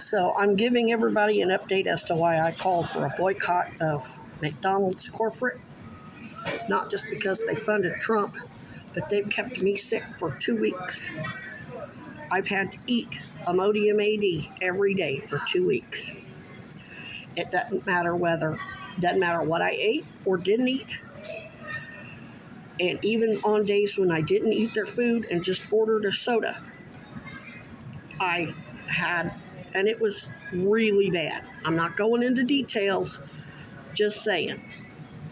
So I'm giving everybody an update as to why I called for a boycott of McDonald's corporate. Not just because they funded Trump, but they've kept me sick for 2 weeks. I've had to eat Imodium AD every day for 2 weeks. It doesn't matter what I ate or didn't eat. And even on days when I didn't eat their food and just ordered a soda, I had, and it was really bad. I'm not going into details, just saying.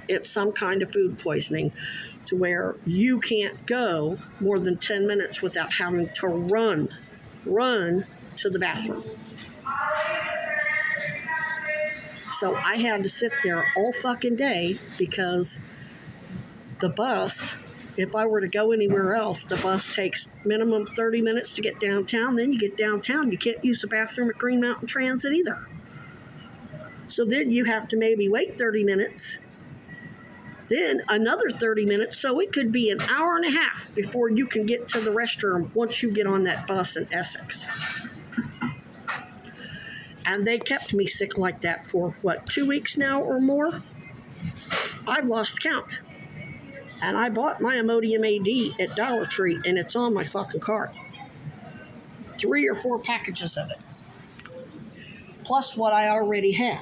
It's some kind of food poisoning to where you can't go more than 10 minutes without having to run to the bathroom. So I had to sit there all fucking day because the bus, if I were to go anywhere else, the bus takes minimum 30 minutes to get downtown. Then you get downtown, you can't use the bathroom at Green Mountain Transit either. So then you have to maybe wait 30 minutes, then another 30 minutes, so it could be an hour and a half before you can get to the restroom once you get on that bus in Essex. And they kept me sick like that for, 2 weeks now or more? I've lost count. And I bought my Imodium AD at Dollar Tree, and it's on my fucking cart. 3 or 4 packages of it. Plus what I already had.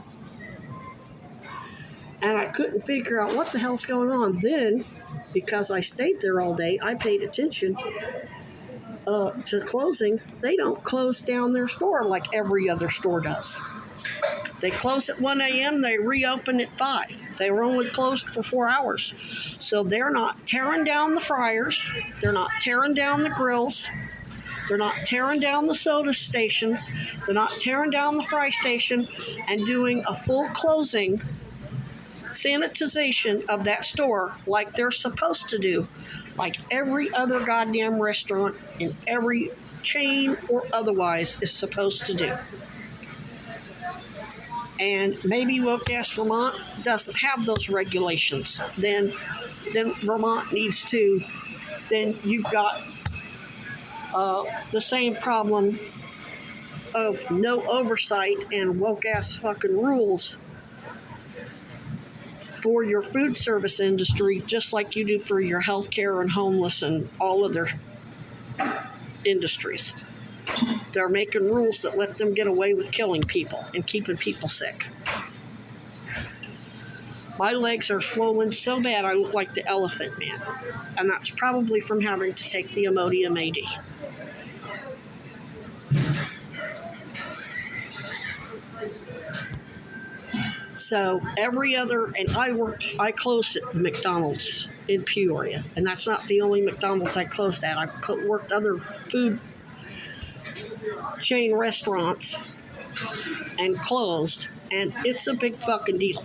And I couldn't figure out what the hell's going on. Then, because I stayed there all day, I paid attention to closing. They don't close down their store like every other store does. They close at 1 a.m., they reopen at 5. They were only closed for 4 hours. So they're not tearing down the fryers. They're not tearing down the grills. They're not tearing down the soda stations. They're not tearing down the fry station and doing a full closing sanitization of that store like they're supposed to do, like every other goddamn restaurant in every chain or otherwise is supposed to do. And maybe woke-ass Vermont doesn't have those regulations. Then Vermont needs to, then you've got the same problem of no oversight and woke-ass fucking rules for your food service industry, just like you do for your healthcare and homeless and all other industries. They're making rules that let them get away with killing people and keeping people sick. My legs are swollen so bad I look like the Elephant Man. And that's probably from having to take the Imodium AD. So I closed at McDonald's in Peoria. And that's not the only McDonald's I closed at. I worked other food chain restaurants and closed, and it's a big fucking deal.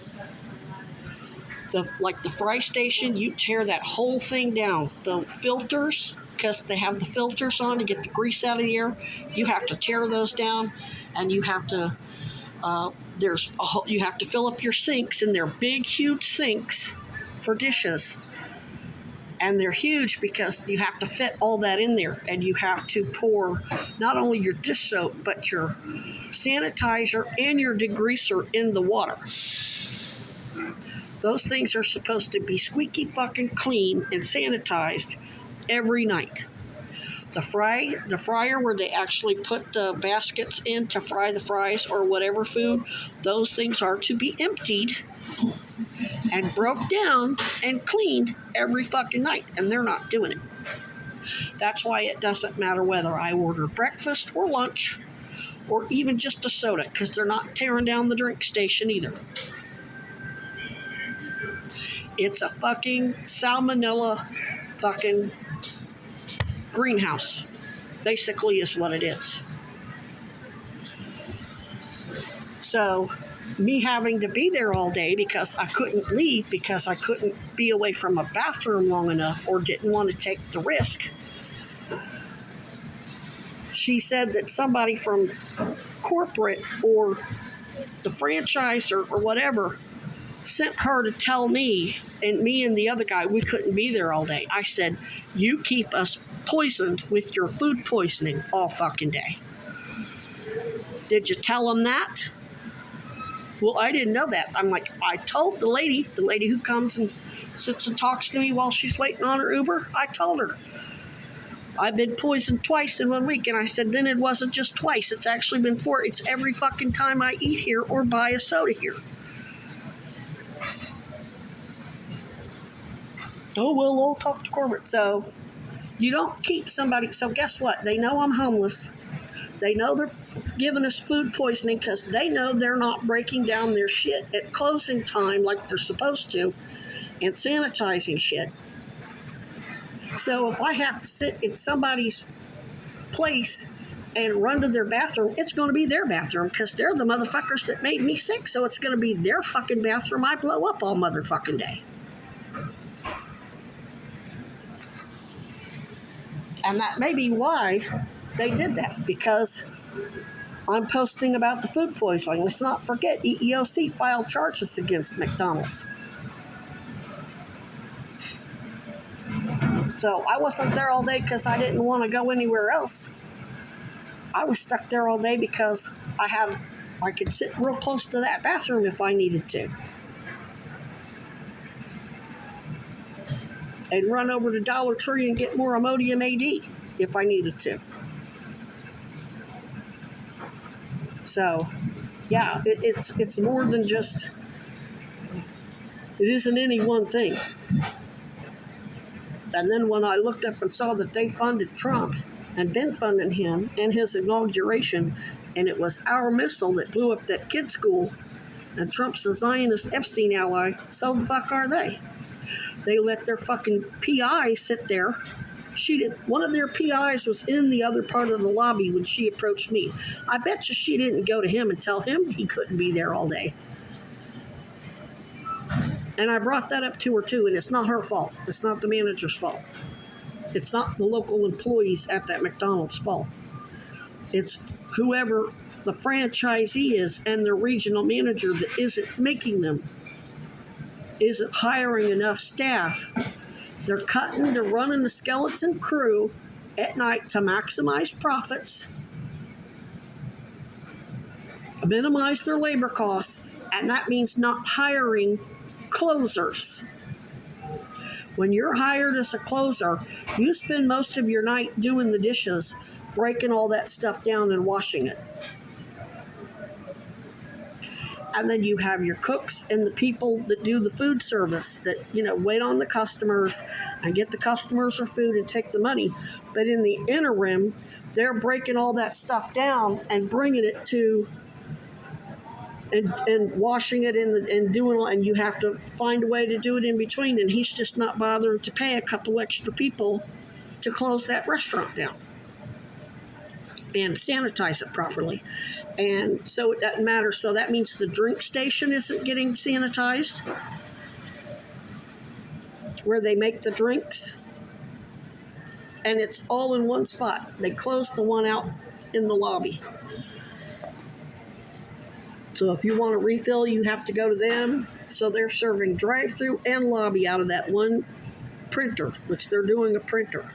Like the fry station, you tear that whole thing down. The filters, because they have the filters on to get the grease out of the air, you have to tear those down, and you have to you have to fill up your sinks, and they're big, huge sinks for dishes. And they're huge because you have to fit all that in there. And you have to pour not only your dish soap, but your sanitizer and your degreaser in the water. Those things are supposed to be squeaky fucking clean and sanitized every night. The fryer where they actually put the baskets in to fry the fries or whatever food, those things are to be emptied and broke down and cleaned every fucking night, and they're not doing it. That's why it doesn't matter whether I order breakfast or lunch or even just a soda, because they're not tearing down the drink station either. It's a fucking salmonella fucking greenhouse, basically is what it is. So me having to be there all day because I couldn't leave, because I couldn't be away from a bathroom long enough or didn't want to take the risk. She said that somebody from corporate or the franchise or whatever sent her to tell me and the other guy we couldn't be there all day. I said, you keep us poisoned with your food poisoning all fucking day. Did you tell them that? Well, I didn't know that. I'm like, I told the lady who comes and sits and talks to me while she's waiting on her Uber, I told her. I've been poisoned twice in 1 week. And I said, then it wasn't just twice. It's actually been 4. It's every fucking time I eat here or buy a soda here. Oh, well, I'll talk to corporate. So you don't keep somebody. So guess what? They know I'm homeless. They know they're giving us food poisoning because they know they're not breaking down their shit at closing time like they're supposed to and sanitizing shit. So if I have to sit in somebody's place and run to their bathroom, it's going to be their bathroom because they're the motherfuckers that made me sick. So it's going to be their fucking bathroom I blow up all motherfucking day. And that may be why they did that, because I'm posting about the food poisoning. Let's not forget, EEOC filed charges against McDonald's. So I wasn't there all day because I didn't want to go anywhere else. I was stuck there all day because I could sit real close to that bathroom if I needed to. And run over to Dollar Tree and get more Imodium AD if I needed to. So, yeah, it's more than just, it isn't any one thing. And then when I looked up and saw that they funded Trump and been funding him and his inauguration, and it was our missile that blew up that kid's school, and Trump's a Zionist Epstein ally, so the fuck are they? They let their fucking PI sit there. One of their PIs was in the other part of the lobby when she approached me. I bet you she didn't go to him and tell him he couldn't be there all day. And I brought that up to her too, and it's not her fault. It's not the manager's fault. It's not the local employees at that McDonald's fault. It's whoever the franchisee is and their regional manager that isn't hiring enough staff. They're running the skeleton crew at night to maximize profits, minimize their labor costs, and that means not hiring closers. When you're hired as a closer, you spend most of your night doing the dishes, breaking all that stuff down and washing it. And then you have your cooks and the people that do the food service that, wait on the customers and get the customers their food and take the money. But in the interim, they're breaking all that stuff down and bringing it to and washing it and doing, and you have to find a way to do it in between. And he's just not bothering to pay a couple extra people to close that restaurant down and sanitize it properly. And so it doesn't matter. So that means the drink station isn't getting sanitized, where they make the drinks. And it's all in one spot. They closed the one out in the lobby. So if you want to refill, you have to go to them. So they're serving drive-through and lobby out of that one printer, which they're doing a printer.